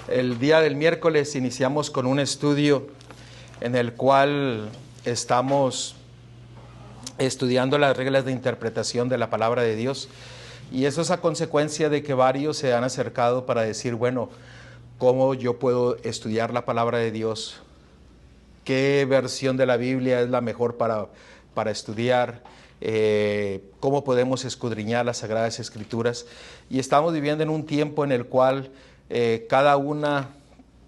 El día del miércoles iniciamos con un estudio en el cual estamos estudiando las reglas de interpretación de la palabra de Dios, y eso es a consecuencia de que varios se han acercado para decir, bueno, ¿cómo yo puedo estudiar la palabra de Dios? ¿Qué versión de la Biblia es la mejor para estudiar? ¿Cómo podemos escudriñar las Sagradas Escrituras? Y estamos viviendo en un tiempo en el cual cada una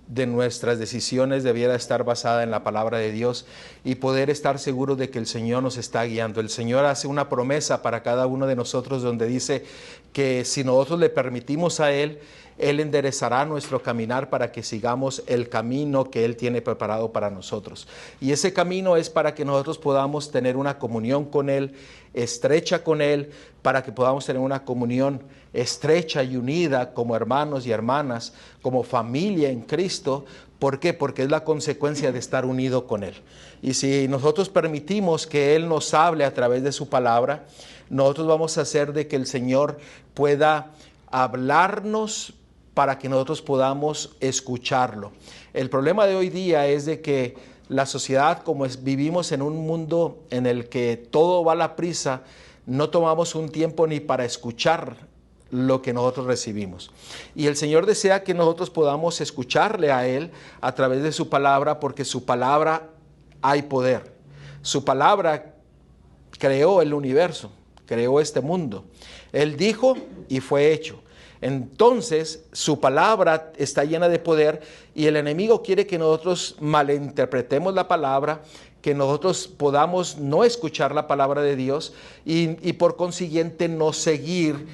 de nuestras decisiones debiera estar basada en la palabra de Dios y poder estar seguros de que el Señor nos está guiando. El Señor hace una promesa para cada uno de nosotros donde dice que si nosotros le permitimos a Él, Él enderezará nuestro caminar para que sigamos el camino que Él tiene preparado para nosotros. Y ese camino es para que nosotros podamos tener una comunión con Él, estrecha con Él, para que podamos tener una comunión estrecha y unida como hermanos y hermanas, como familia en Cristo. ¿Por qué? Porque es la consecuencia de estar unido con Él. Y si nosotros permitimos que Él nos hable a través de su palabra, nosotros vamos a hacer de que el Señor pueda hablarnos para que nosotros podamos escucharlo. El problema de hoy día es de que la sociedad, vivimos en un mundo en el que todo va a la prisa, no tomamos un tiempo ni para escuchar lo que nosotros recibimos. Y el Señor desea que nosotros podamos escucharle a Él a través de su palabra, porque su palabra hay poder. Su palabra creó el universo, creó este mundo. Él dijo y fue hecho. Entonces, su palabra está llena de poder y el enemigo quiere que nosotros malinterpretemos la palabra, que nosotros podamos no escuchar la palabra de Dios y por consiguiente no seguir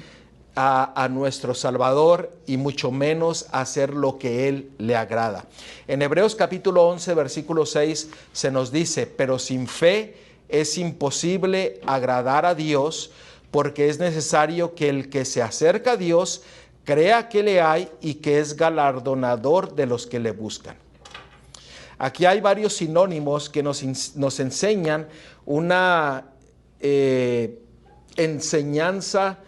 a nuestro Salvador y mucho menos hacer lo que Él le agrada. En Hebreos capítulo 11, versículo 6 se nos dice, pero sin fe es imposible agradar a Dios, porque es necesario que el que se acerca a Dios crea que le hay y que es galardonador de los que le buscan. Aquí hay varios sinónimos que nos enseñan una enseñanza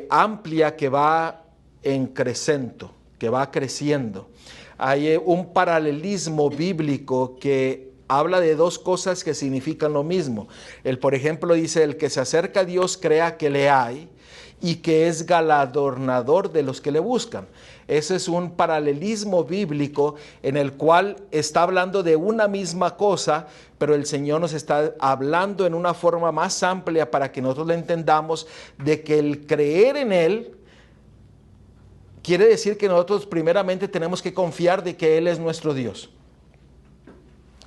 amplia que va en crecimiento, que va creciendo. Hay un paralelismo bíblico que habla de dos cosas que significan lo mismo. Por ejemplo, dice, el que se acerca a Dios crea que le hay y que es galardonador de los que le buscan. Ese es un paralelismo bíblico en el cual está hablando de una misma cosa, pero el Señor nos está hablando en una forma más amplia para que nosotros le entendamos de que el creer en Él quiere decir que nosotros primeramente tenemos que confiar de que Él es nuestro Dios.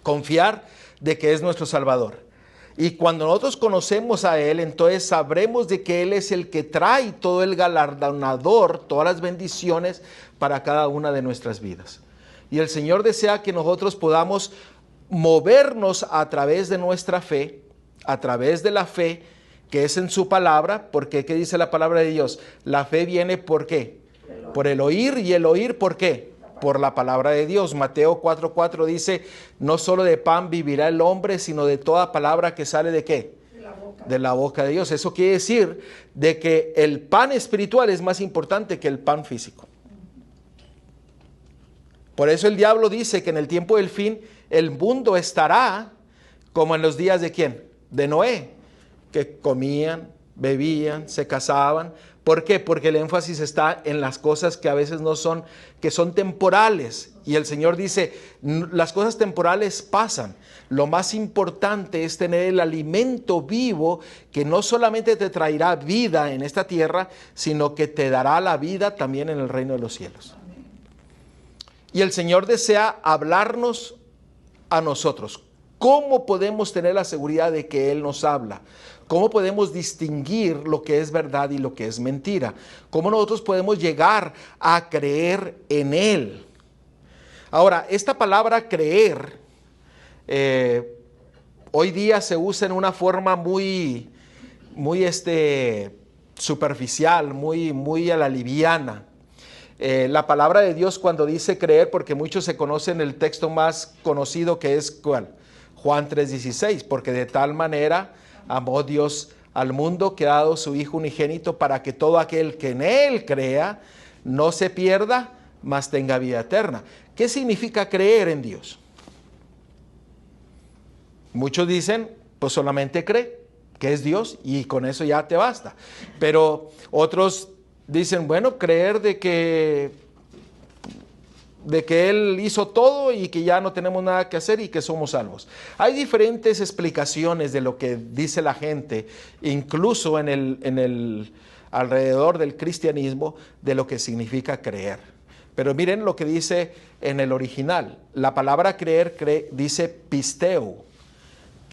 Confiar de que es nuestro Salvador. Y cuando nosotros conocemos a Él, entonces sabremos de que Él es el que trae todo el galardonador, todas las bendiciones para cada una de nuestras vidas. Y el Señor desea que nosotros podamos movernos a través de nuestra fe, a través de la fe que es en su palabra, porque ¿qué dice la palabra de Dios? La fe viene ¿por qué? Por el oír, y el oír ¿por qué? Por la palabra de Dios. Mateo 4:4 dice, no solo de pan vivirá el hombre, sino de toda palabra que sale ¿de qué? De la boca de Dios. Eso quiere decir de que el pan espiritual es más importante que el pan físico. Por eso el diablo dice que en el tiempo del fin el mundo estará como en los días ¿de quién? De Noé, que comían, bebían, se casaban. ¿Por qué? Porque el énfasis está en las cosas que a veces no son, que son temporales. Y el Señor dice, las cosas temporales pasan. Lo más importante es tener el alimento vivo que no solamente te traerá vida en esta tierra, sino que te dará la vida también en el reino de los cielos. Y el Señor desea hablarnos a nosotros. ¿Cómo podemos tener la seguridad de que Él nos habla? ¿Cómo podemos distinguir lo que es verdad y lo que es mentira? ¿Cómo nosotros podemos llegar a creer en Él? Ahora, esta palabra creer, hoy día se usa en una forma muy superficial, muy a la liviana. La palabra de Dios cuando dice creer, porque muchos se conocen el texto más conocido que es ¿cuál? Juan 3:16, porque de tal manera amó Dios al mundo que ha dado su Hijo unigénito para que todo aquel que en Él crea no se pierda, mas tenga vida eterna. ¿Qué significa creer en Dios? Muchos dicen, pues solamente cree que es Dios y con eso ya te basta. Pero otros dicen, bueno, creer de que Él hizo todo y que ya no tenemos nada que hacer y que somos salvos. Hay diferentes explicaciones de lo que dice la gente, incluso en el alrededor del cristianismo, de lo que significa creer. Pero miren lo que dice en el original. La palabra creer dice pisteo.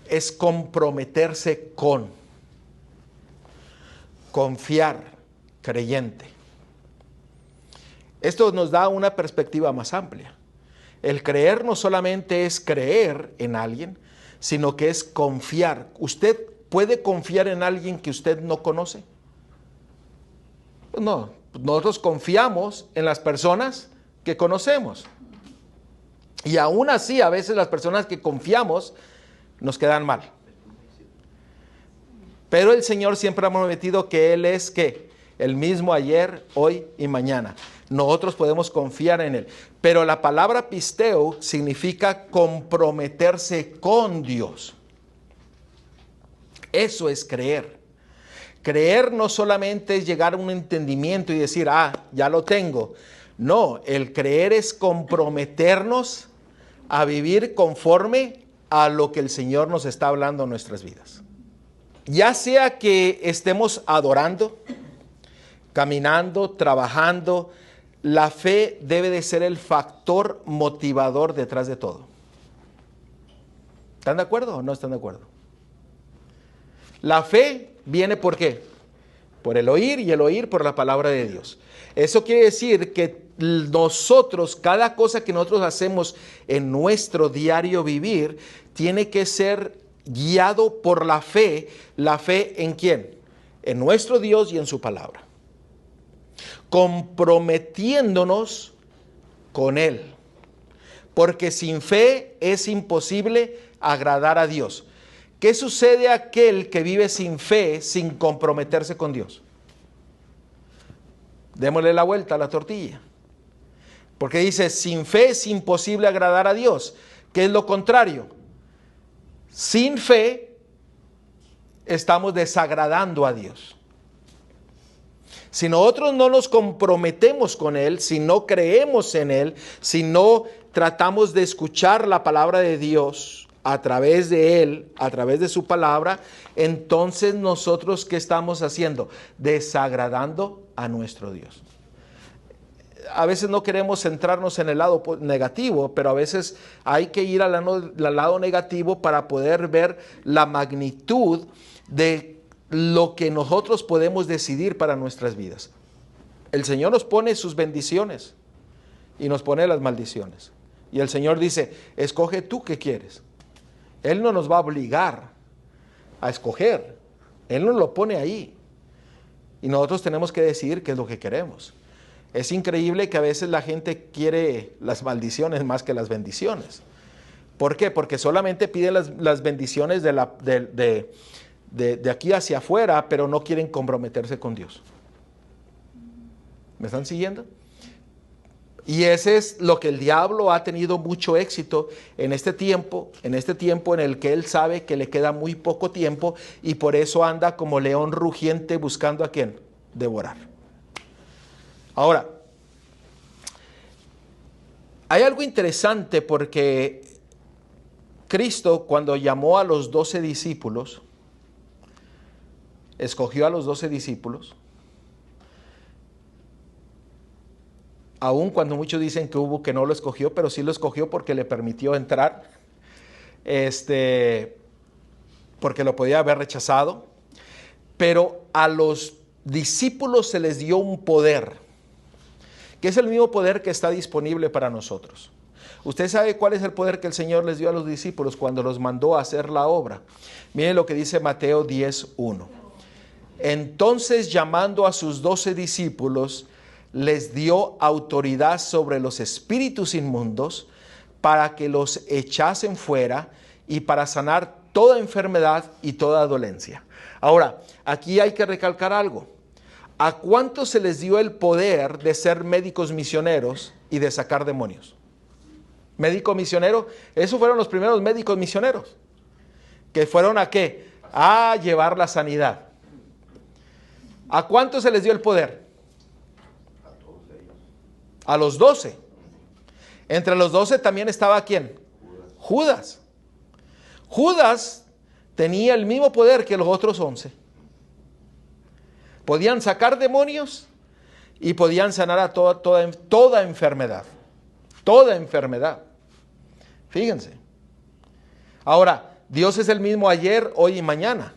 Es comprometerse con, confiar, creyente. Esto nos da una perspectiva más amplia. El creer no solamente es creer en alguien, sino que es confiar. ¿Usted puede confiar en alguien que usted no conoce? No, nosotros confiamos en las personas que conocemos. Y aún así, a veces las personas que confiamos nos quedan mal. Pero el Señor siempre ha prometido que Él es ¿qué? El mismo ayer, hoy y mañana. Nosotros podemos confiar en Él. Pero la palabra pisteo significa comprometerse con Dios. Eso es creer. Creer no solamente es llegar a un entendimiento y decir, ya lo tengo. No, el creer es comprometernos a vivir conforme a lo que el Señor nos está hablando en nuestras vidas. Ya sea que estemos adorando, caminando, trabajando, la fe debe de ser el factor motivador detrás de todo. ¿Están de acuerdo o no están de acuerdo? La fe viene ¿por qué? Por el oír y el oír por la palabra de Dios. Eso quiere decir que nosotros, cada cosa que nosotros hacemos en nuestro diario vivir, tiene que ser guiado por la fe. ¿La fe en quién? En nuestro Dios y en su palabra. Comprometiéndonos con Él. Porque sin fe es imposible agradar a Dios. ¿Qué sucede a aquel que vive sin fe, sin comprometerse con Dios? Démosle la vuelta a la tortilla. Porque dice, sin fe es imposible agradar a Dios. ¿Qué es lo contrario? Sin fe estamos desagradando a Dios. Si nosotros no nos comprometemos con Él, si no creemos en Él, si no tratamos de escuchar la palabra de Dios a través de Él, a través de su palabra, entonces nosotros ¿qué estamos haciendo? Desagradando a nuestro Dios. A veces no queremos centrarnos en el lado negativo, pero a veces hay que ir al lado negativo para poder ver la magnitud de lo que nosotros podemos decidir para nuestras vidas. El Señor nos pone sus bendiciones y nos pone las maldiciones. Y el Señor dice, escoge tú qué quieres. Él no nos va a obligar a escoger. Él nos lo pone ahí. Y nosotros tenemos que decidir qué es lo que queremos. Es increíble que a veces la gente quiere las maldiciones más que las bendiciones. ¿Por qué? Porque solamente piden las bendiciones de aquí hacia afuera, pero no quieren comprometerse con Dios. ¿Me están siguiendo? Y ese es lo que el diablo ha tenido mucho éxito en este tiempo en el que él sabe que le queda muy poco tiempo y por eso anda como león rugiente buscando a quién devorar. Ahora, hay algo interesante porque Cristo, cuando llamó a los 12 discípulos, escogió a los 12 discípulos, aun cuando muchos dicen que no lo escogió, pero sí lo escogió porque le permitió entrar, porque lo podía haber rechazado, pero a los discípulos se les dio un poder, que es el mismo poder que está disponible para nosotros. ¿Usted sabe cuál es el poder que el Señor les dio a los discípulos cuando los mandó a hacer la obra? Miren lo que dice Mateo 10:1. Entonces, llamando a sus 12 discípulos, les dio autoridad sobre los espíritus inmundos para que los echasen fuera y para sanar toda enfermedad y toda dolencia. Ahora, aquí hay que recalcar algo. ¿A cuántos se les dio el poder de ser médicos misioneros y de sacar demonios. Médico misionero, esos fueron los primeros médicos misioneros. ¿Que fueron a qué? A llevar la sanidad. ¿A cuántos se les dio el poder? A los 12. Entre los 12 también estaba ¿quién? Judas. Judas tenía el mismo poder que los otros 11. Podían sacar demonios y podían sanar a toda enfermedad. Toda enfermedad. Fíjense. Ahora, Dios es el mismo ayer, hoy y mañana.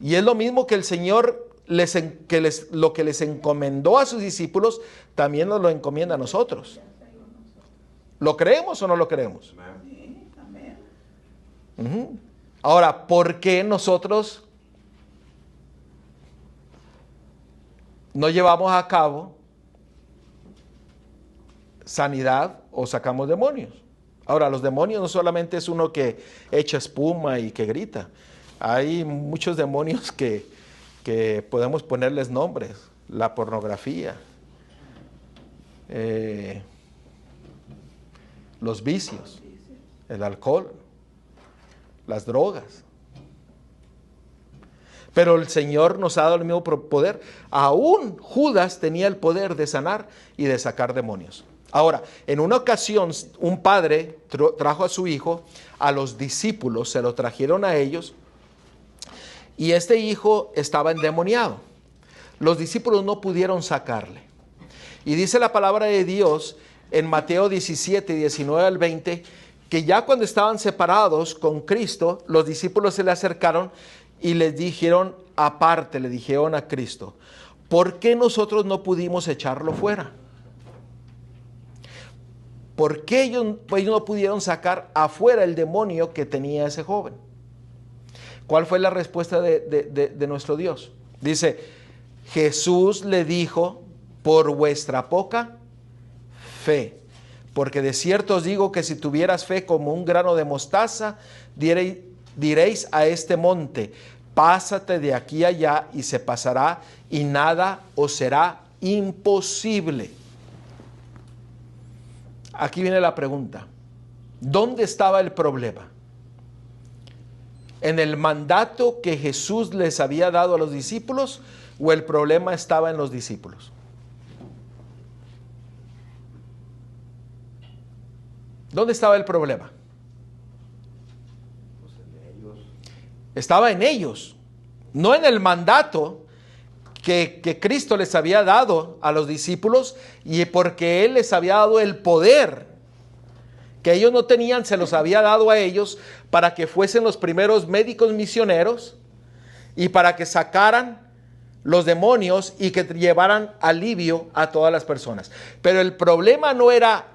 Y es lo mismo que el Señor, lo que les encomendó a sus discípulos, también nos lo encomienda a nosotros. ¿Lo creemos o no lo creemos? Ahora, ¿por qué nosotros no llevamos a cabo sanidad o sacamos demonios? Ahora, los demonios no solamente es uno que echa espuma y que grita. Hay muchos demonios que podemos ponerles nombres. La pornografía, los vicios, el alcohol, las drogas. Pero el Señor nos ha dado el mismo poder. Aún Judas tenía el poder de sanar y de sacar demonios. Ahora, en una ocasión, un padre trajo a su hijo, a los discípulos, se lo trajeron a ellos, y este hijo estaba endemoniado. Los discípulos no pudieron sacarle. Y dice la palabra de Dios en Mateo 17, 19 al 20, que ya cuando estaban separados con Cristo, los discípulos se le acercaron y les dijeron aparte, le dijeron a Cristo, ¿por qué nosotros no pudimos echarlo fuera? ¿Por qué ellos no pudieron sacar afuera el demonio que tenía ese joven? ¿Cuál fue la respuesta de nuestro Dios? Dice, Jesús le dijo, por vuestra poca fe. Porque de cierto os digo que si tuvieras fe como un grano de mostaza, diréis a este monte, pásate de aquí allá y se pasará y nada os será imposible. Aquí viene la pregunta. ¿Dónde estaba el problema? ¿En el mandato que Jesús les había dado a los discípulos o el problema estaba en los discípulos? ¿Dónde estaba el problema? Estaba en ellos, no en el mandato que Cristo les había dado a los discípulos, y porque Él les había dado el poder que ellos no tenían, se los había dado a ellos para que fuesen los primeros médicos misioneros y para que sacaran los demonios y que llevaran alivio a todas las personas. Pero el problema no era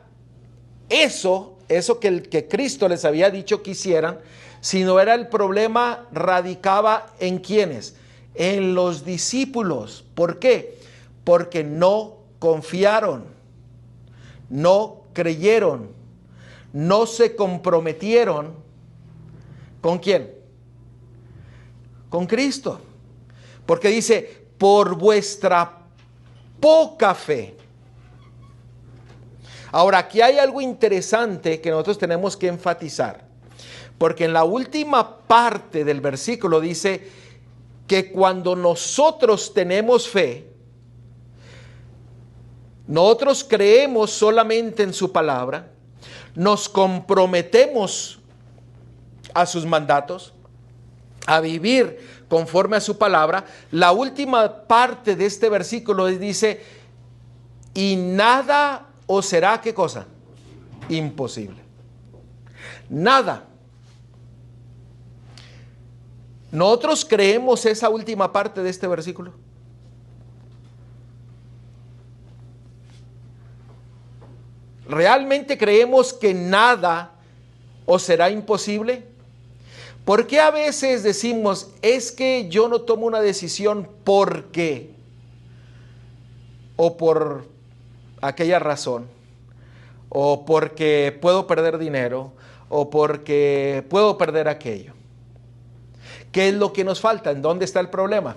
eso que Cristo les había dicho que hicieran, sino era el problema radicaba en ¿quiénes? En los discípulos. ¿Por qué? Porque no confiaron, no creyeron, no se comprometieron. ¿Con quién? Con Cristo. Porque dice, por vuestra poca fe. Ahora, aquí hay algo interesante que nosotros tenemos que enfatizar. Porque en la última parte del versículo dice que cuando nosotros tenemos fe, nosotros creemos solamente en su palabra, nos comprometemos a sus mandatos, a vivir conforme a su palabra. La última parte de este versículo dice, y nada os será, ¿qué cosa? Imposible. Nada. ¿Nosotros creemos esa última parte de este versículo? ¿Realmente creemos que nada os será imposible? ¿Por qué a veces decimos, es que yo no tomo una decisión porque o por aquella razón, o porque puedo perder dinero, o porque puedo perder aquello? ¿Qué es lo que nos falta? ¿En dónde está el problema?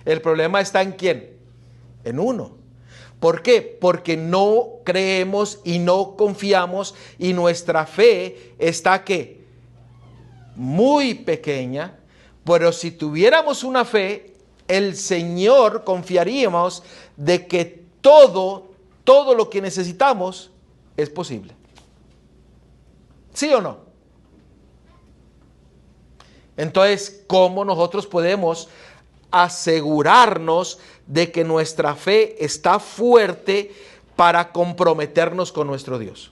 El problema está en ¿quién? En uno. ¿Por qué? Porque no creemos y no confiamos y nuestra fe está ¿qué? Muy pequeña, pero si tuviéramos una fe, el Señor confiaríamos de que todo lo que necesitamos es posible. ¿Sí o no? Entonces, ¿cómo nosotros podemos asegurarnos de que nuestra fe está fuerte para comprometernos con nuestro Dios?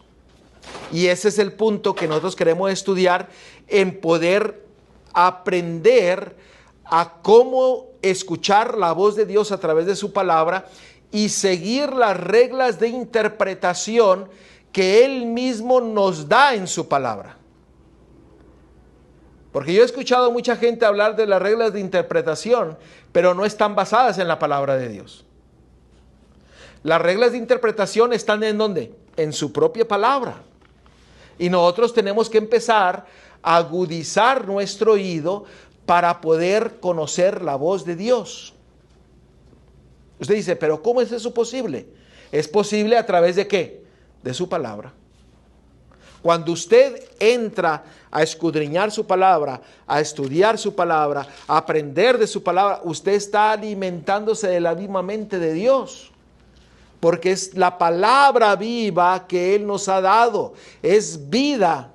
Y ese es el punto que nosotros queremos estudiar, en poder aprender a cómo escuchar la voz de Dios a través de su palabra y seguir las reglas de interpretación que Él mismo nos da en su palabra. Porque yo he escuchado mucha gente hablar de las reglas de interpretación, pero no están basadas en la palabra de Dios. Las reglas de interpretación están ¿en dónde? En su propia palabra. Y nosotros tenemos que empezar a agudizar nuestro oído para poder conocer la voz de Dios. Usted dice, pero ¿cómo es eso posible? Es posible a través de ¿qué? De su palabra. Cuando usted entra a escudriñar su palabra, a estudiar su palabra, a aprender de su palabra, usted está alimentándose de la misma mente de Dios. Porque es la palabra viva que Él nos ha dado. Es vida.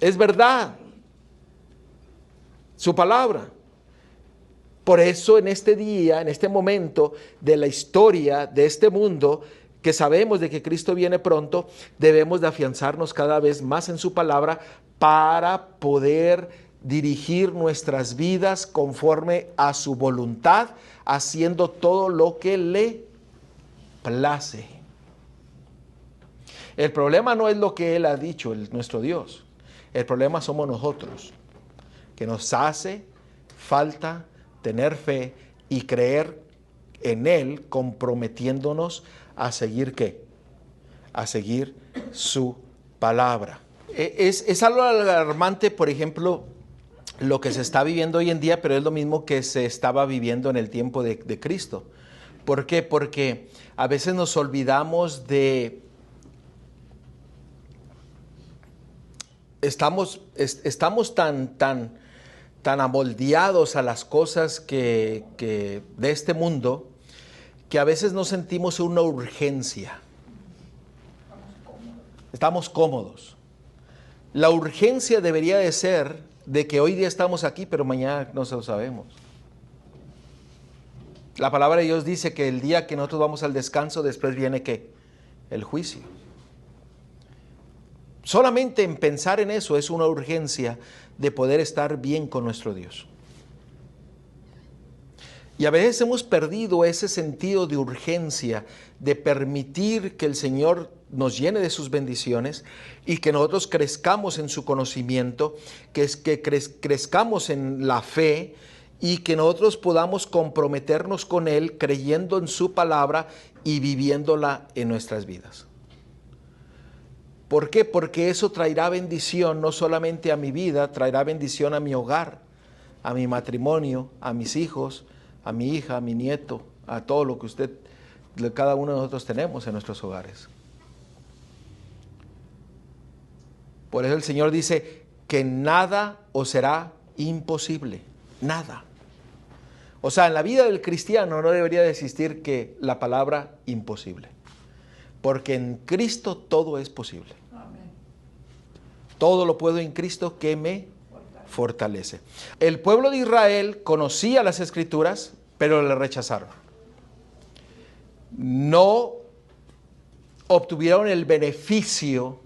Es verdad. Su palabra. Por eso en este día, en este momento de la historia de este mundo, que sabemos de que Cristo viene pronto, debemos de afianzarnos cada vez más en su palabra para poder dirigir nuestras vidas conforme a su voluntad, haciendo todo lo que le place. El problema no es lo que Él ha dicho, nuestro Dios. El problema somos nosotros, que nos hace falta tener fe y creer en Él, comprometiéndonos a seguir ¿qué? A seguir su palabra. Es algo alarmante, por ejemplo, lo que se está viviendo hoy en día, pero es lo mismo que se estaba viviendo en el tiempo de Cristo. ¿Por qué? Porque a veces nos olvidamos de... Estamos tan amoldeados a las cosas que de este mundo, que a veces no sentimos una urgencia. Estamos cómodos. La urgencia debería de ser de que hoy día estamos aquí, pero mañana no se lo sabemos. La palabra de Dios dice que el día que nosotros vamos al descanso, después viene ¿qué? El juicio. Solamente en pensar en eso es una urgencia de poder estar bien con nuestro Dios. Y a veces hemos perdido ese sentido de urgencia, de permitir que el Señor nos llene de sus bendiciones y que nosotros crezcamos en su conocimiento, que crezcamos en la fe y que nosotros podamos comprometernos con Él creyendo en su palabra y viviéndola en nuestras vidas. ¿Por qué? Porque eso traerá bendición no solamente a mi vida, traerá bendición a mi hogar, a mi matrimonio, a mis hijos, a mi hija, a mi nieto, a todo lo que cada uno de nosotros tenemos en nuestros hogares. Por eso el Señor dice que nada os será imposible, nada. O sea, en la vida del cristiano no debería de existir que la palabra imposible, porque en Cristo todo es posible. Amén. Todo lo puedo en Cristo que me fortalece. El pueblo de Israel conocía las Escrituras, pero le rechazaron. No obtuvieron el beneficio,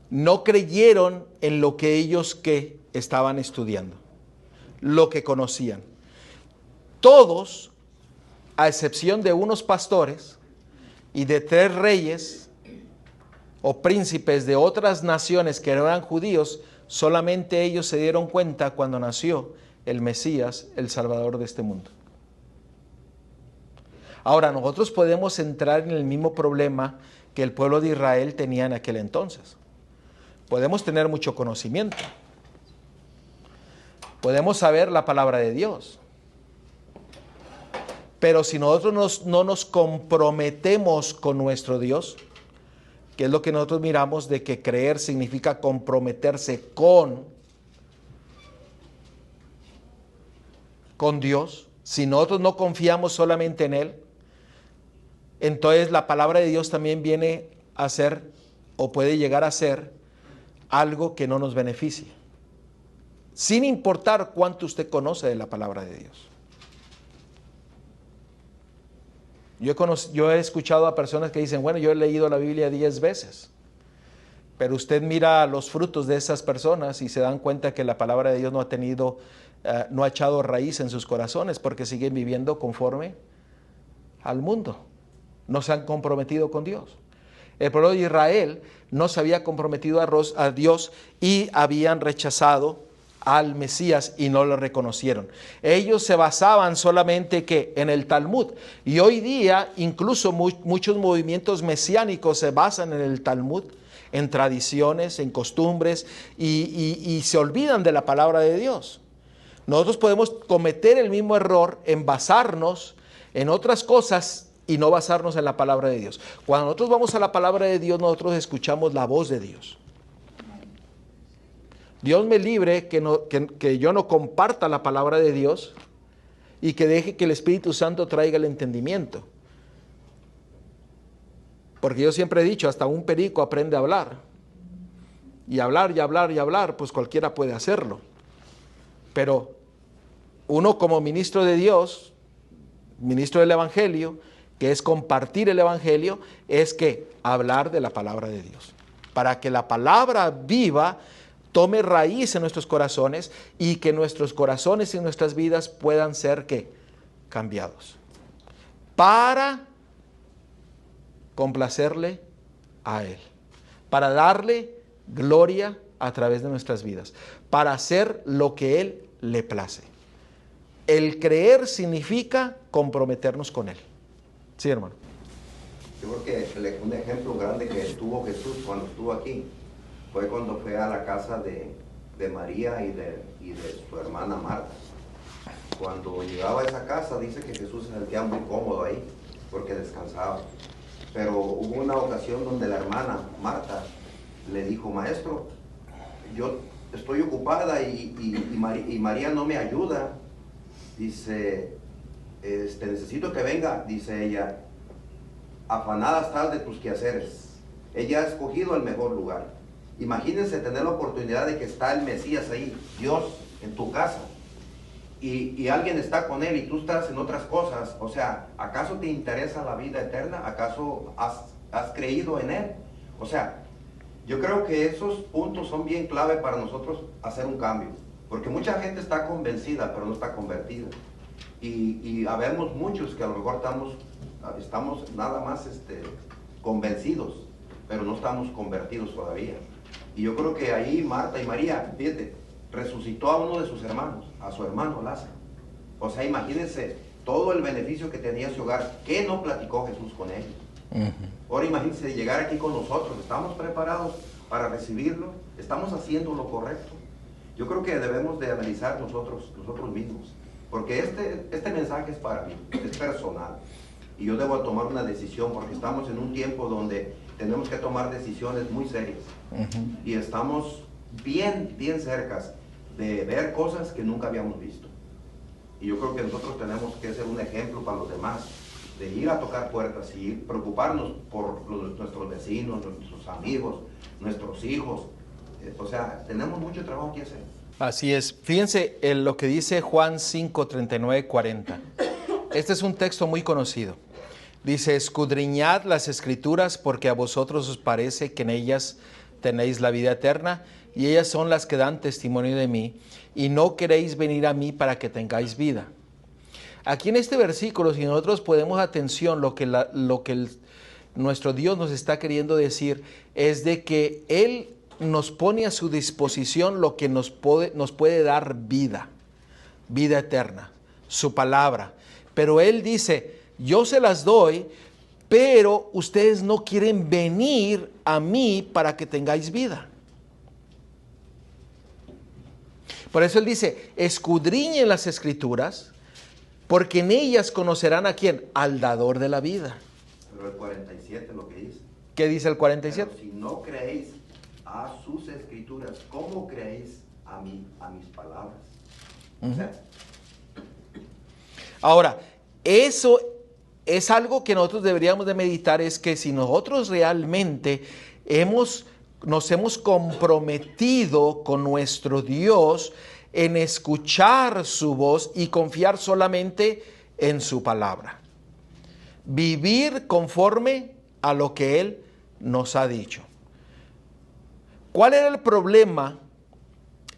no creyeron en lo que ellos que estaban estudiando, lo que conocían. Todos, a excepción de unos pastores y de 3 reyes o príncipes de otras naciones que no eran judíos, solamente ellos se dieron cuenta cuando nació el Mesías, el Salvador de este mundo. Ahora, nosotros podemos entrar en el mismo problema que el pueblo de Israel tenía en aquel entonces. Podemos tener mucho conocimiento. Podemos saber la palabra de Dios. Pero si nosotros no nos comprometemos con nuestro Dios, que es lo que nosotros miramos de que creer significa comprometerse con Dios, si nosotros no confiamos solamente en Él, entonces la palabra de Dios también viene a ser o puede llegar a ser algo que no nos beneficie, sin importar cuánto usted conoce de la palabra de Dios. Yo he escuchado a personas que dicen, bueno, yo he leído la Biblia 10 veces, pero usted mira los frutos de esas personas y se dan cuenta que la palabra de Dios no ha echado raíz en sus corazones porque siguen viviendo conforme al mundo. No se han comprometido con Dios. El pueblo de Israel no se había comprometido a Dios y habían rechazado al Mesías y no lo reconocieron. Ellos se basaban solamente en el Talmud. Y hoy día incluso muchos movimientos mesiánicos se basan en el Talmud, en tradiciones, en costumbres y se olvidan de la palabra de Dios. Nosotros podemos cometer el mismo error en basarnos en otras cosas y no basarnos en la palabra de Dios. Cuando nosotros vamos a la palabra de Dios, nosotros escuchamos la voz de Dios. Dios me libre que yo no comparta la palabra de Dios y que deje que el Espíritu Santo traiga el entendimiento. Porque yo siempre he dicho, hasta un perico aprende a hablar. Y hablar, y hablar, y hablar, pues cualquiera puede hacerlo. Pero uno como ministro de Dios, ministro del Evangelio, que es compartir el Evangelio, es que hablar de la palabra de Dios. Para que la palabra viva tome raíz en nuestros corazones y que nuestros corazones y nuestras vidas puedan ser ¿qué? Cambiados. Para complacerle a Él. Para darle gloria a través de nuestras vidas. Para hacer lo que Él le place. El creer significa comprometernos con Él. Sí, hermano. Yo creo que un ejemplo grande que tuvo Jesús cuando estuvo aquí fue cuando fue a la casa de María y de su hermana Marta. Cuando llegaba a esa casa, dice que Jesús se sentía muy cómodo ahí, porque descansaba. Pero hubo una ocasión donde la hermana Marta le dijo, maestro, yo estoy ocupada y María no me ayuda. Dice, necesito que venga, dice ella, afanada estás de tus quehaceres. Ella ha escogido el mejor lugar. Imagínense tener la oportunidad de que está el Mesías ahí, Dios, en tu casa, y alguien está con Él y tú estás en otras cosas. O sea, ¿acaso te interesa la vida eterna? ¿Acaso has creído en Él? O sea, yo creo que esos puntos son bien clave para nosotros hacer un cambio, porque mucha gente está convencida, pero no está convertida. Y habemos muchos que a lo mejor estamos nada más convencidos, pero no estamos convertidos todavía. Y yo creo que ahí Marta y María, fíjate, resucitó a uno de sus hermanos, a su hermano Lázaro. O sea, imagínense todo el beneficio que tenía su hogar. ¿Qué no platicó Jesús con ellos? Ahora imagínense llegar aquí con nosotros. ¿Estamos preparados para recibirlo? ¿Estamos haciendo lo correcto? Yo creo que debemos de analizar nosotros mismos. Porque este mensaje es para mí, es personal. Y yo debo tomar una decisión porque estamos en un tiempo donde tenemos que tomar decisiones muy serias. Y estamos bien cerca de ver cosas que nunca habíamos visto. Y yo creo que nosotros tenemos que ser un ejemplo para los demás, de ir a tocar puertas y preocuparnos por nuestros vecinos, nuestros amigos, nuestros hijos. O sea, tenemos mucho trabajo que hacer. Así es. Fíjense en lo que dice Juan 5, 39, 40. Este es un texto muy conocido. Dice, escudriñad las Escrituras porque a vosotros os parece que en ellas tenéis la vida eterna y ellas son las que dan testimonio de mí y no queréis venir a mí para que tengáis vida. Aquí en este versículo, si nosotros ponemos atención, lo que nuestro Dios nos está queriendo decir es de que Él nos pone a su disposición lo que nos puede dar vida eterna, su palabra. Pero Él dice, yo se las doy, pero ustedes no quieren venir a mí para que tengáis vida. Por eso Él dice, escudriñen las Escrituras, porque en ellas conocerán ¿a quién? Al dador de la vida. Pero el 47 lo que dice. ¿Qué dice el 47? Pero si no creéis a sus escrituras, ¿cómo creéis a mis palabras? O sea, ahora, eso es algo que nosotros deberíamos de meditar, es que si nosotros realmente nos hemos comprometido con nuestro Dios en escuchar su voz y confiar solamente en su palabra. Vivir conforme a lo que Él nos ha dicho. ¿Cuál era el problema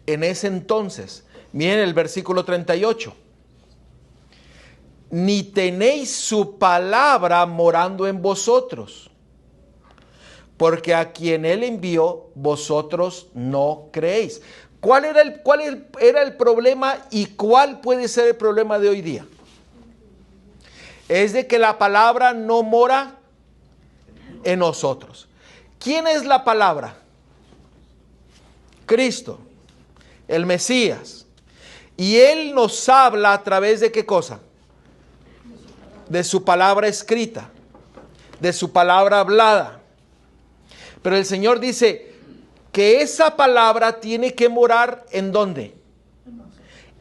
en ese entonces? Miren el versículo 38. Ni tenéis su palabra morando en vosotros, porque a quien Él envió, vosotros no creéis. ¿Cuál era el problema y cuál puede ser el problema de hoy día? Es de que la palabra no mora en nosotros. ¿Quién es la palabra? Cristo, el Mesías. Y Él nos habla a través de ¿qué cosa? De su palabra escrita, de su palabra hablada. Pero el Señor dice que esa palabra tiene que morar ¿en dónde?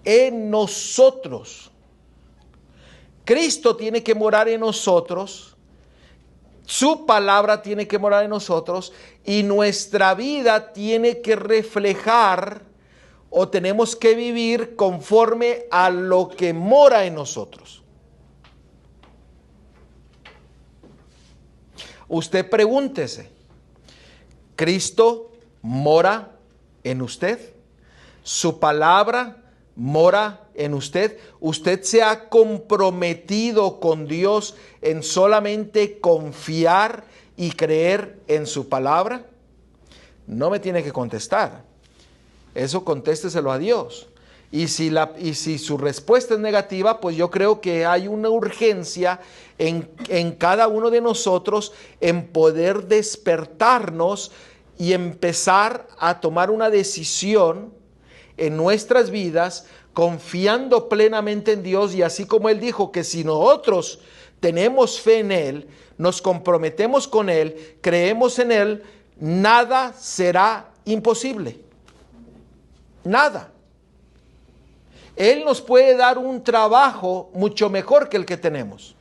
En nosotros. Cristo tiene que morar en nosotros, su palabra tiene que morar en nosotros y nuestra vida tiene que reflejar o tenemos que vivir conforme a lo que mora en nosotros. Usted pregúntese, ¿Cristo mora en usted? ¿Su palabra mora en usted? ¿Usted se ha comprometido con Dios en solamente confiar y creer en su palabra? No me tiene que contestar. Eso contésteselo a Dios. Y si su respuesta es negativa, pues yo creo que hay una urgencia en cada uno de nosotros en poder despertarnos y empezar a tomar una decisión en nuestras vidas, confiando plenamente en Dios, y así como Él dijo que si nosotros tenemos fe en Él, nos comprometemos con Él, creemos en Él, nada será imposible. Nada. Él nos puede dar un trabajo mucho mejor que el que tenemos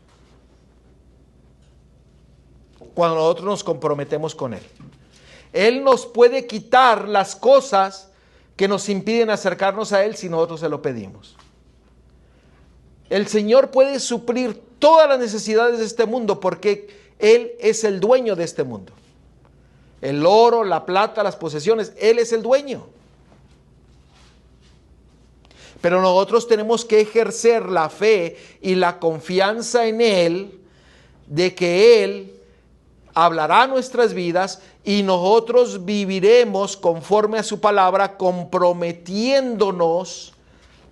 cuando nosotros nos comprometemos con Él. Él nos puede quitar las cosas que nos impiden acercarnos a Él si nosotros se lo pedimos. El Señor puede suplir todas las necesidades de este mundo porque Él es el dueño de este mundo. El oro, la plata, las posesiones, Él es el dueño. Pero nosotros tenemos que ejercer la fe y la confianza en Él, de que Él hablará nuestras vidas y nosotros viviremos conforme a su palabra, comprometiéndonos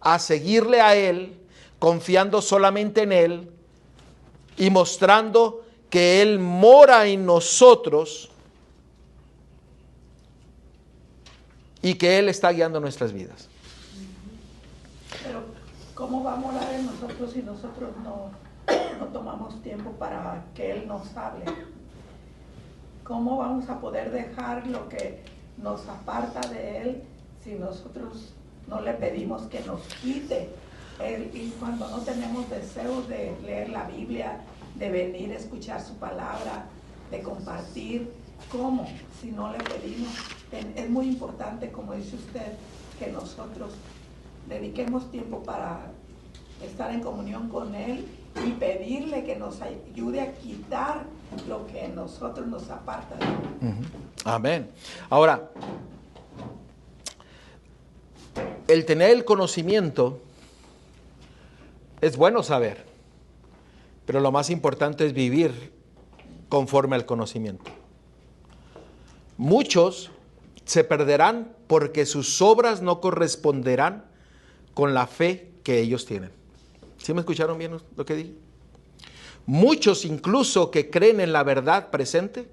a seguirle a Él, confiando solamente en Él y mostrando que Él mora en nosotros y que Él está guiando nuestras vidas. Pero ¿cómo va a morar en nosotros si nosotros no tomamos tiempo para que Él nos hable? ¿Cómo vamos a poder dejar lo que nos aparta de Él si nosotros no le pedimos que nos quite? Y cuando no tenemos deseos de leer la Biblia, de venir a escuchar su palabra, de compartir, ¿cómo? Si no le pedimos. Es muy importante, como dice usted, que nosotros dediquemos tiempo para estar en comunión con Él y pedirle que nos ayude a quitar lo que nosotros nos aparta. Amén. Ahora, el tener el conocimiento es bueno saber, pero lo más importante es vivir conforme al conocimiento. Muchos se perderán porque sus obras no corresponderán con la fe que ellos tienen. ¿Sí me escucharon bien lo que dije? Muchos incluso que creen en la verdad presente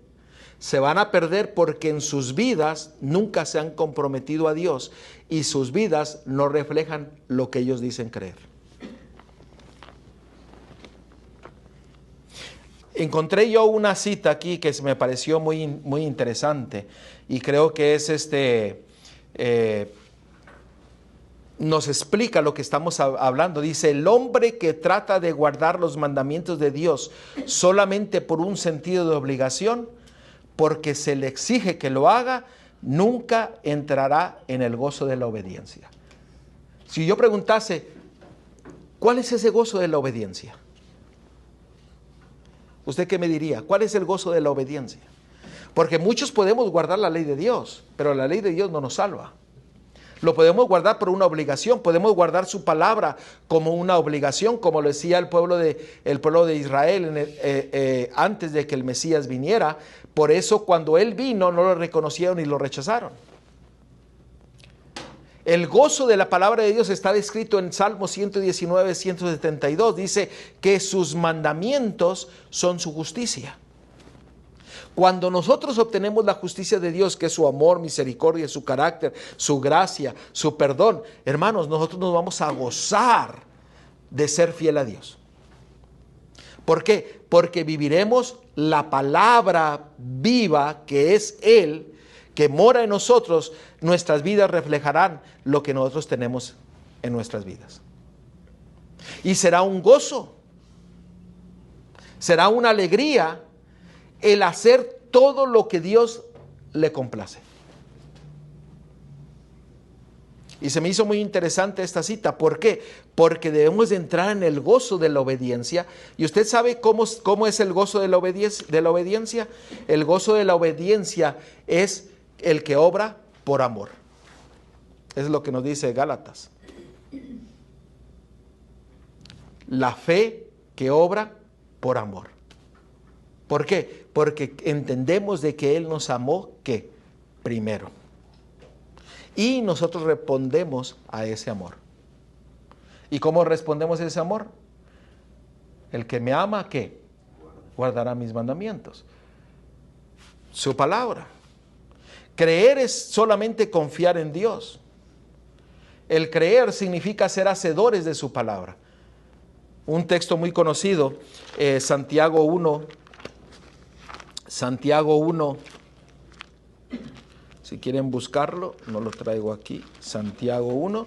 se van a perder porque en sus vidas nunca se han comprometido a Dios y sus vidas no reflejan lo que ellos dicen creer. Encontré yo una cita aquí que me pareció muy interesante y creo que es nos explica lo que estamos hablando. Dice: el hombre que trata de guardar los mandamientos de Dios solamente por un sentido de obligación, porque se le exige que lo haga, nunca entrará en el gozo de la obediencia. Si yo preguntase, ¿cuál es ese gozo de la obediencia? ¿Usted qué me diría? ¿Cuál es el gozo de la obediencia? Porque muchos podemos guardar la ley de Dios, pero la ley de Dios no nos salva. Lo podemos guardar por una obligación, podemos guardar su palabra como una obligación, como lo decía el pueblo de Israel antes de que el Mesías viniera. Por eso cuando Él vino no lo reconocieron y lo rechazaron. El gozo de la palabra de Dios está descrito en Salmo 119, 172. Dice que sus mandamientos son su justicia. Cuando nosotros obtenemos la justicia de Dios, que es su amor, misericordia, su carácter, su gracia, su perdón, hermanos, nosotros nos vamos a gozar de ser fiel a Dios. ¿Por qué? Porque viviremos la palabra viva que es Él, que mora en nosotros. Nuestras vidas reflejarán lo que nosotros tenemos en nuestras vidas. Y será un gozo, será una alegría el hacer todo lo que Dios le complace. Y se me hizo muy interesante esta cita. ¿Por qué? Porque debemos de entrar en el gozo de la obediencia. ¿Y usted sabe cómo es el gozo de la obediencia? El gozo de la obediencia es el que obra por amor. Es lo que nos dice Gálatas. La fe que obra por amor. ¿Por qué? Porque entendemos de que Él nos amó, ¿qué? Primero. Y nosotros respondemos a ese amor. ¿Y cómo respondemos a ese amor? El que me ama, ¿qué? Guardará mis mandamientos. Su palabra. Creer es solamente confiar en Dios. El creer significa ser hacedores de su palabra. Un texto muy conocido, Santiago 1, si quieren buscarlo, no lo traigo aquí. Santiago 1,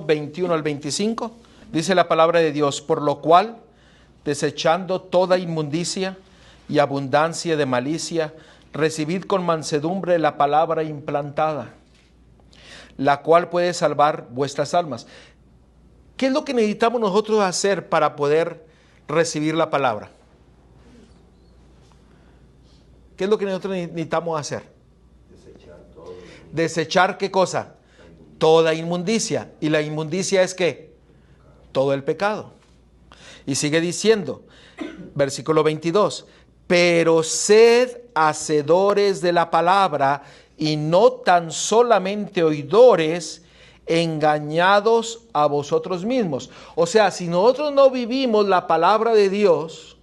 21 al 25, dice la palabra de Dios: por lo cual, desechando toda inmundicia y abundancia de malicia, recibid con mansedumbre la palabra implantada, la cual puede salvar vuestras almas. ¿Qué es lo que necesitamos nosotros hacer para poder recibir la palabra? ¿Qué es lo que nosotros necesitamos hacer? Desechar ¿qué cosa? Toda inmundicia. ¿Y la inmundicia es qué? Todo el pecado. Y sigue diciendo, versículo 22, pero sed hacedores de la palabra y no tan solamente oidores, engañados a vosotros mismos. O sea, si nosotros no vivimos la palabra de Dios,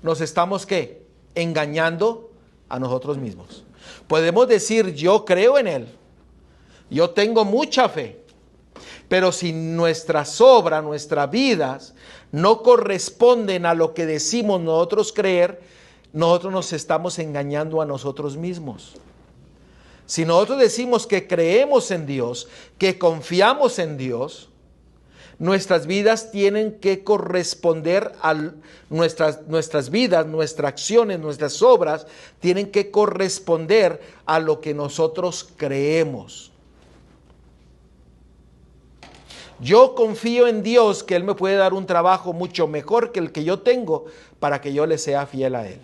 nos estamos ¿qué? Engañando a nosotros mismos. Podemos decir, yo creo en Él, yo tengo mucha fe, pero si nuestras obras, nuestras vidas no corresponden a lo que decimos nosotros creer, nosotros nos estamos engañando a nosotros mismos. Si nosotros decimos que creemos en Dios, que confiamos en Dios, nuestras vidas tienen que corresponder a nuestras vidas, nuestras acciones, nuestras obras tienen que corresponder a lo que nosotros creemos. Yo confío en Dios que Él me puede dar un trabajo mucho mejor que el que yo tengo para que yo le sea fiel a Él.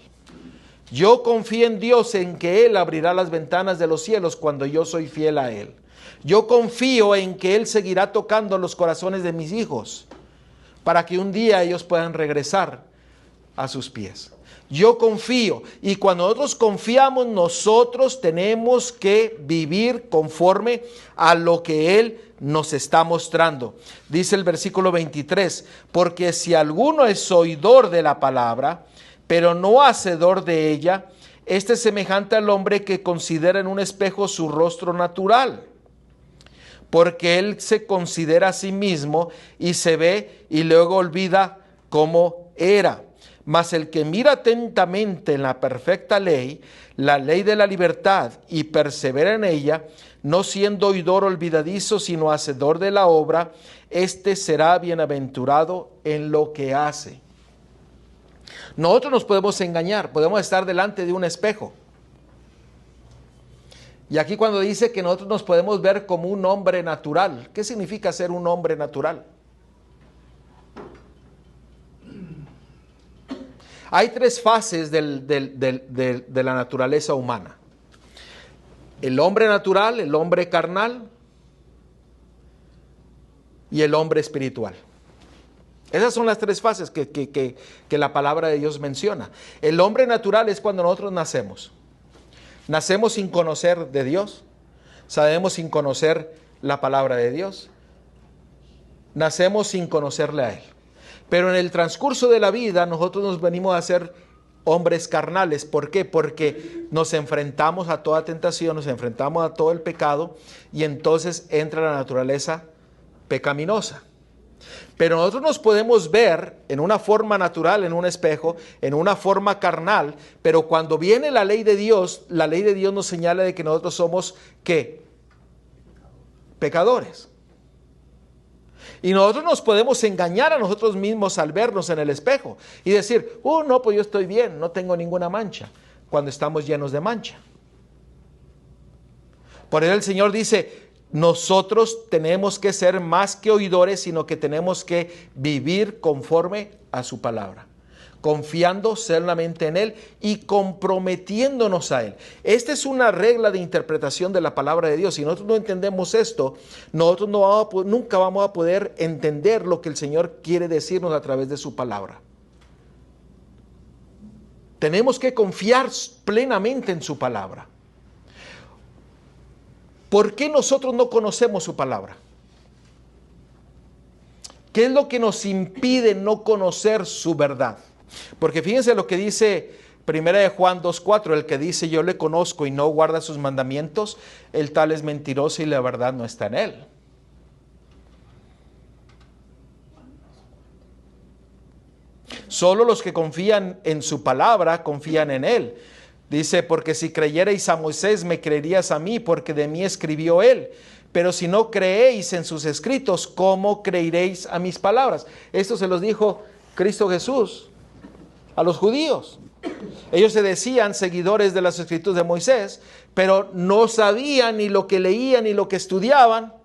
Yo confío en Dios en que Él abrirá las ventanas de los cielos cuando yo soy fiel a Él. Yo confío en que Él seguirá tocando los corazones de mis hijos para que un día ellos puedan regresar a sus pies. Yo confío, y cuando nosotros confiamos, nosotros tenemos que vivir conforme a lo que Él nos está mostrando. Dice el versículo 23, porque si alguno es oidor de la palabra, pero no hacedor de ella, este es semejante al hombre que considera en un espejo su rostro natural, porque él se considera a sí mismo y se ve y luego olvida cómo era. Mas el que mira atentamente en la perfecta ley, la ley de la libertad, y persevera en ella, no siendo oidor olvidadizo, sino hacedor de la obra, éste será bienaventurado en lo que hace. Nosotros nos podemos engañar, podemos estar delante de un espejo. Y aquí cuando dice que nosotros nos podemos ver como un hombre natural, ¿qué significa ser un hombre natural? Hay tres fases de la naturaleza humana. El hombre natural, el hombre carnal y el hombre espiritual. Esas son las tres fases que la palabra de Dios menciona. El hombre natural es cuando nosotros nacemos. Nacemos sin conocer de Dios. Sabemos sin conocer la palabra de Dios. Nacemos sin conocerle a Él. Pero en el transcurso de la vida nosotros nos venimos a ser hombres carnales. ¿Por qué? Porque nos enfrentamos a toda tentación, nos enfrentamos a todo el pecado y entonces entra la naturaleza pecaminosa. Pero nosotros nos podemos ver en una forma natural, en un espejo, en una forma carnal, pero cuando viene la ley de Dios nos señala de que nosotros somos, ¿qué? Pecadores. Y nosotros nos podemos engañar a nosotros mismos al vernos en el espejo y decir, no, pues yo estoy bien, no tengo ninguna mancha, cuando estamos llenos de mancha. Por eso el Señor dice, nosotros tenemos que ser más que oidores, sino que tenemos que vivir conforme a su palabra, confiando solamente en Él y comprometiéndonos a Él. Esta es una regla de interpretación de la palabra de Dios. Si nosotros no entendemos esto, nosotros nunca vamos a poder entender lo que el Señor quiere decirnos a través de su palabra. Tenemos que confiar plenamente en su palabra. ¿Por qué nosotros no conocemos su palabra? ¿Qué es lo que nos impide no conocer su verdad? Porque fíjense lo que dice 1 Juan 2:4, el que dice yo le conozco y no guarda sus mandamientos, el tal es mentiroso y la verdad no está en él. Solo los que confían en su palabra confían en él. Dice, porque si creyereis a Moisés, me creerías a mí, porque de mí escribió él. Pero si no creéis en sus escritos, ¿cómo creeréis a mis palabras? Esto se los dijo Cristo Jesús a los judíos. Ellos se decían seguidores de las escrituras de Moisés, pero no sabían ni lo que leían ni lo que estudiaban.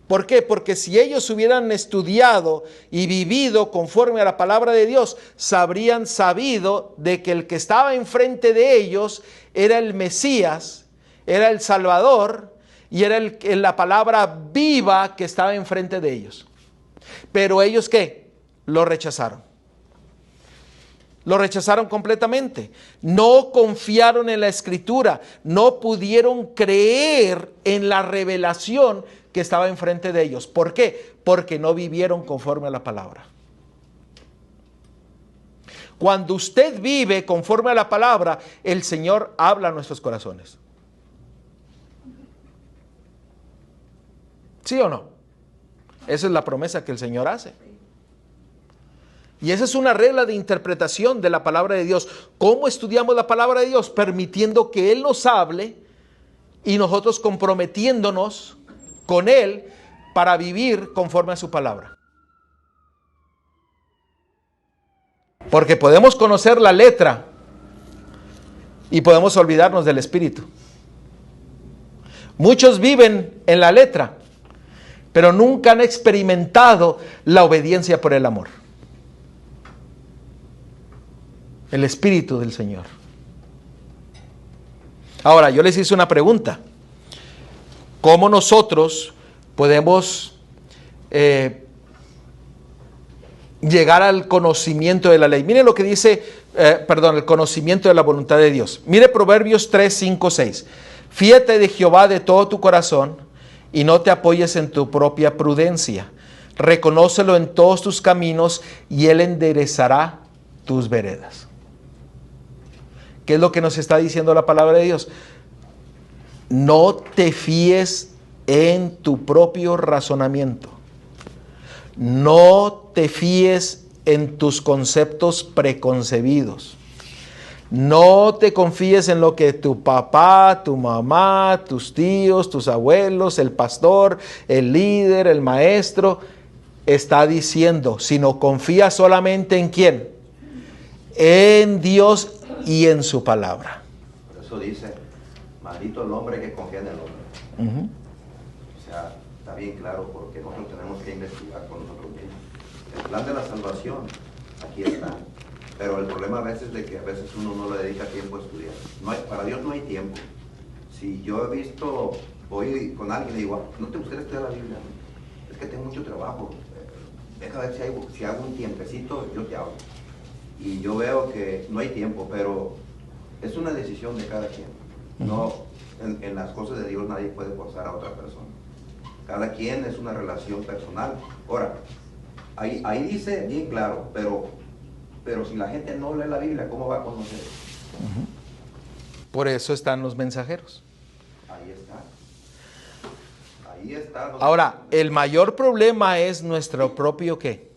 ¿Por qué? Porque si ellos hubieran estudiado y vivido conforme a la palabra de Dios, habrían sabido de que el que estaba enfrente de ellos era el Mesías, era el Salvador y era la palabra viva que estaba enfrente de ellos. Pero ellos, ¿qué? Lo rechazaron. Lo rechazaron completamente. No confiaron en la Escritura. No pudieron creer en la revelación que estaba enfrente de ellos. ¿Por qué? Porque no vivieron conforme a la palabra. Cuando usted vive conforme a la palabra, el Señor habla a nuestros corazones. ¿Sí o no? Esa es la promesa que el Señor hace. Y esa es una regla de interpretación de la palabra de Dios. ¿Cómo estudiamos la palabra de Dios? Permitiendo que Él nos hable y nosotros comprometiéndonos con Él para vivir conforme a su palabra. Porque podemos conocer la letra y podemos olvidarnos del espíritu. Muchos viven en la letra, pero nunca han experimentado la obediencia por el amor. El Espíritu del Señor. Ahora, yo les hice una pregunta. ¿Cómo nosotros podemos llegar al conocimiento de la ley? Miren lo que dice, el conocimiento de la voluntad de Dios. Mire Proverbios 3, 5, 6. Fíate de Jehová de todo tu corazón y no te apoyes en tu propia prudencia. Reconócelo en todos tus caminos y Él enderezará tus veredas. ¿Qué es lo que nos está diciendo la palabra de Dios? No te fíes en tu propio razonamiento. No te fíes en tus conceptos preconcebidos. No te confíes en lo que tu papá, tu mamá, tus tíos, tus abuelos, el pastor, el líder, el maestro está diciendo, sino confía solamente en ¿quién? En Dios y en su palabra. Por eso dice, maldito el hombre que confía en el hombre. O sea, está bien claro porque nosotros tenemos que investigar con nosotros mismos. El plan de la salvación, aquí está. Pero el problema a veces es de que a veces uno no le dedica tiempo a estudiar. Para Dios no hay tiempo. Si yo he visto, voy con alguien y digo, ¿no te gustaría estudiar la Biblia? Es que tengo mucho trabajo. Deja ver si hago un tiempecito, yo te hablo. Y yo veo que no hay tiempo, pero es una decisión de cada quien. No, en las cosas de Dios nadie puede forzar a otra persona. Cada quien es una relación personal. Ahora, ahí dice bien claro, pero si la gente no lee la Biblia, ¿cómo va a conocer? Por eso están los mensajeros. Ahí está. Ahí está. Ahora, el mayor problema es nuestro propio ¿qué?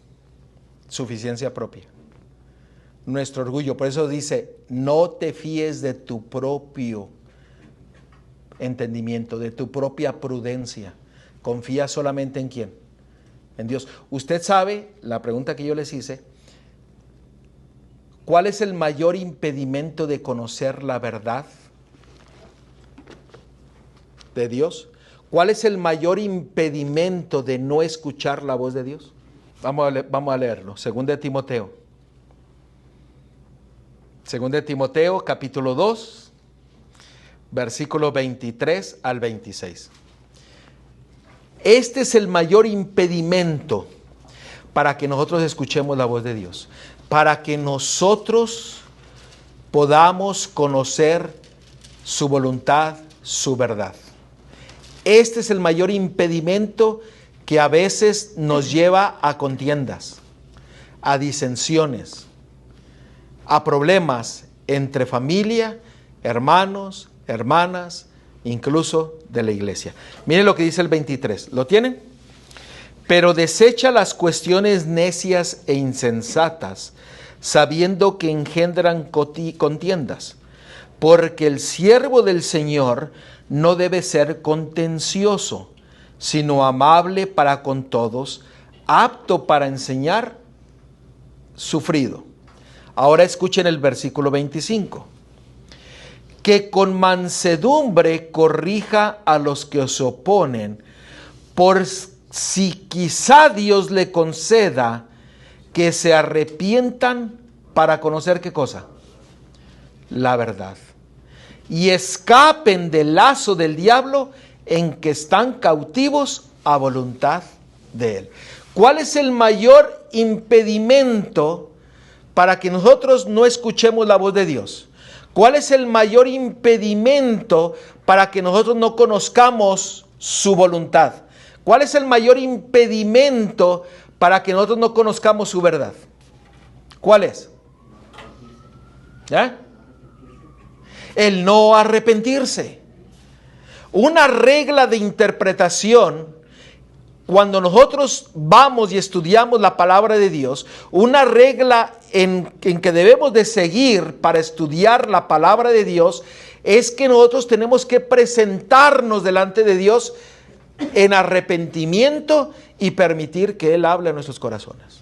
Suficiencia propia. Nuestro orgullo. Por eso dice, no te fíes de tu propio entendimiento, de tu propia prudencia. Confía solamente en ¿quién? En Dios. Usted sabe, la pregunta que yo les hice, ¿cuál es el mayor impedimento de conocer la verdad de Dios? ¿Cuál es el mayor impedimento de no escuchar la voz de Dios? Vamos a leerlo. 2 Timoteo. 2 Timoteo, capítulo 2, versículo 23 al 26. Este es el mayor impedimento para que nosotros escuchemos la voz de Dios. Para que nosotros podamos conocer su voluntad, su verdad. Este es el mayor impedimento que a veces nos lleva a contiendas, a disensiones, a problemas entre familia, hermanos, hermanas, incluso de la iglesia. Miren lo que dice el 23. ¿Lo tienen? Pero desecha las cuestiones necias e insensatas, sabiendo que engendran contiendas, porque el siervo del Señor no debe ser contencioso, sino amable para con todos, apto para enseñar, sufrido. Ahora escuchen el versículo 25. Que con mansedumbre corrija a los que os oponen, por si quizá Dios le conceda que se arrepientan para conocer ¿qué cosa? La verdad. Y escapen del lazo del diablo en que están cautivos a voluntad de él. ¿Cuál es el mayor impedimento para que nosotros no escuchemos la voz de Dios? ¿Cuál es el mayor impedimento para que nosotros no conozcamos su voluntad? ¿Cuál es el mayor impedimento para que nosotros no conozcamos su verdad? ¿Cuál es? ¿Ya? El no arrepentirse. Una regla de interpretación, cuando nosotros vamos y estudiamos la palabra de Dios, una regla en que debemos de seguir para estudiar la palabra de Dios, es que nosotros tenemos que presentarnos delante de Dios en arrepentimiento y permitir que Él hable a nuestros corazones.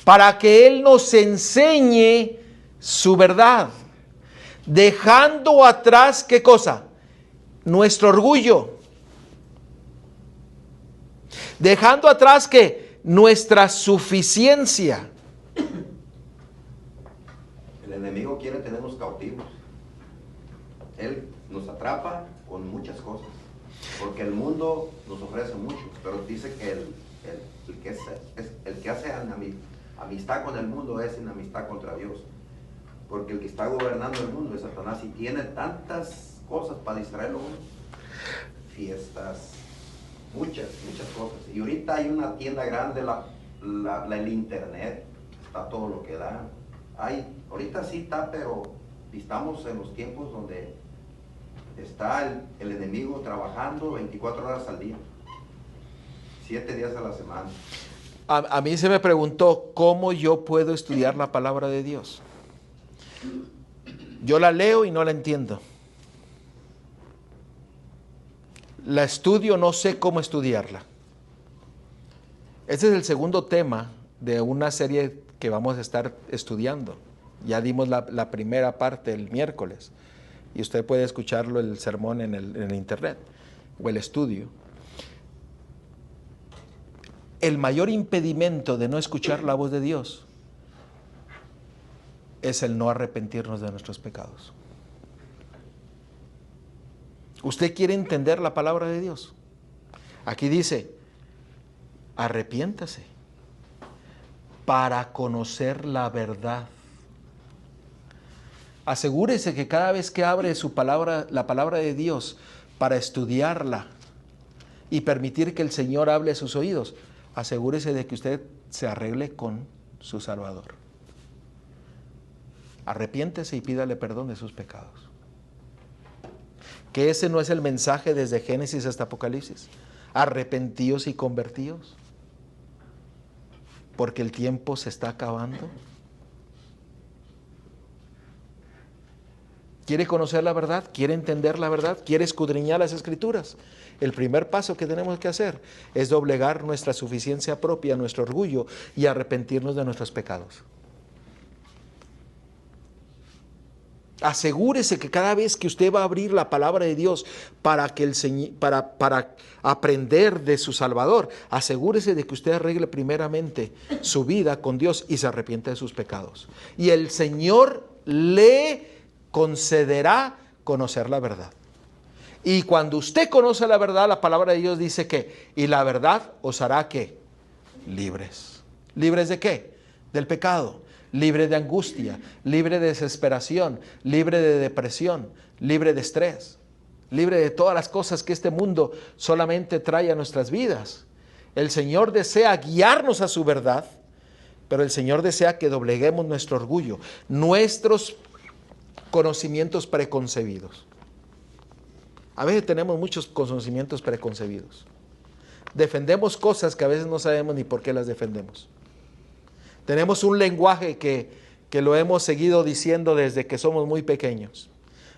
Para que Él nos enseñe su verdad. Dejando atrás, ¿qué cosa? Nuestro orgullo. Dejando atrás, ¿qué? Nuestra suficiencia. El enemigo quiere tenernos cautivos. Él nos atrapa con muchas cosas. Porque el mundo nos ofrece mucho, pero dice que el que hace amistad con el mundo es enemistad contra Dios. Porque el que está gobernando el mundo es Satanás y tiene tantas cosas para distraerlo. Fiestas, muchas cosas. Y ahorita hay una tienda grande, el internet, está todo lo que da. Ahorita sí está, pero estamos en los tiempos donde está el enemigo trabajando 24 horas al día, 7 días a la semana. A mí se me preguntó cómo yo puedo estudiar la palabra de Dios. Yo la leo y no la entiendo. La estudio, no sé cómo estudiarla. Ese es el segundo tema de una serie que vamos a estar estudiando. Ya dimos la primera parte el miércoles y usted puede escucharlo, el sermón en el internet o el estudio. El mayor impedimento de no escuchar la voz de Dios es el no arrepentirnos de nuestros pecados. ¿Usted quiere entender la palabra de Dios? Aquí dice, arrepiéntase para conocer la verdad. Asegúrese que cada vez que abre su palabra, la palabra de Dios, para estudiarla y permitir que el Señor hable a sus oídos, asegúrese de que usted se arregle con su Salvador. Arrepiéntese y pídale perdón de sus pecados. ¿Que ese no es el mensaje desde Génesis hasta Apocalipsis? Arrepentíos y convertíos, porque el tiempo se está acabando. ¿Quiere conocer la verdad? ¿Quiere entender la verdad? ¿Quiere escudriñar las Escrituras? El primer paso que tenemos que hacer es doblegar nuestra suficiencia propia, nuestro orgullo y arrepentirnos de nuestros pecados. Asegúrese que cada vez que usted va a abrir la palabra de Dios para aprender de su Salvador, asegúrese de que usted arregle primeramente su vida con Dios y se arrepiente de sus pecados. Y el Señor le concederá conocer la verdad. Y cuando usted conoce la verdad, la palabra de Dios dice que, y la verdad os hará ¿qué? Libres. ¿Libres de qué? Del pecado. Libre de angustia, libre de desesperación, libre de depresión, libre de estrés, libre de todas las cosas que este mundo solamente trae a nuestras vidas. El Señor desea guiarnos a su verdad, pero el Señor desea que dobleguemos nuestro orgullo, nuestros conocimientos preconcebidos. A veces tenemos muchos conocimientos preconcebidos. Defendemos cosas que a veces no sabemos ni por qué las defendemos. Tenemos un lenguaje que lo hemos seguido diciendo desde que somos muy pequeños.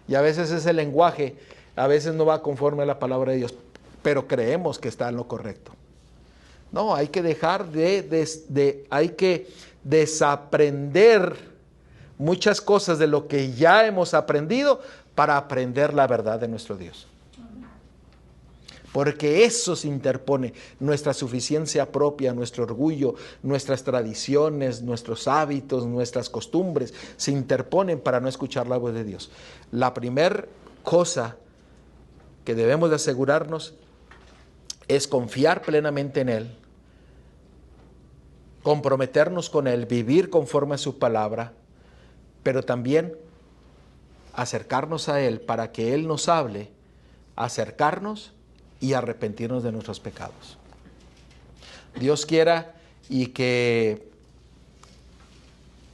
Y a veces ese lenguaje a veces no va conforme a la palabra de Dios, pero creemos que está en lo correcto. No, hay que dejar hay que desaprender muchas cosas de lo que ya hemos aprendido para aprender la verdad de nuestro Dios. Porque eso se interpone, nuestra suficiencia propia, nuestro orgullo, nuestras tradiciones, nuestros hábitos, nuestras costumbres, se interponen para no escuchar la voz de Dios. La primera cosa que debemos de asegurarnos es confiar plenamente en Él, comprometernos con Él, vivir conforme a su palabra, pero también acercarnos a Él para que Él nos hable, acercarnos y arrepentirnos de nuestros pecados. Dios quiera y que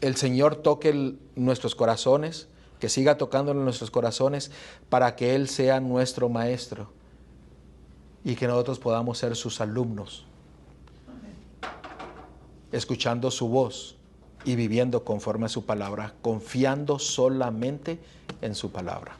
el Señor toque nuestros corazones, que siga tocando en nuestros corazones para que Él sea nuestro maestro y que nosotros podamos ser sus alumnos, escuchando su voz y viviendo conforme a su palabra, confiando solamente en su palabra.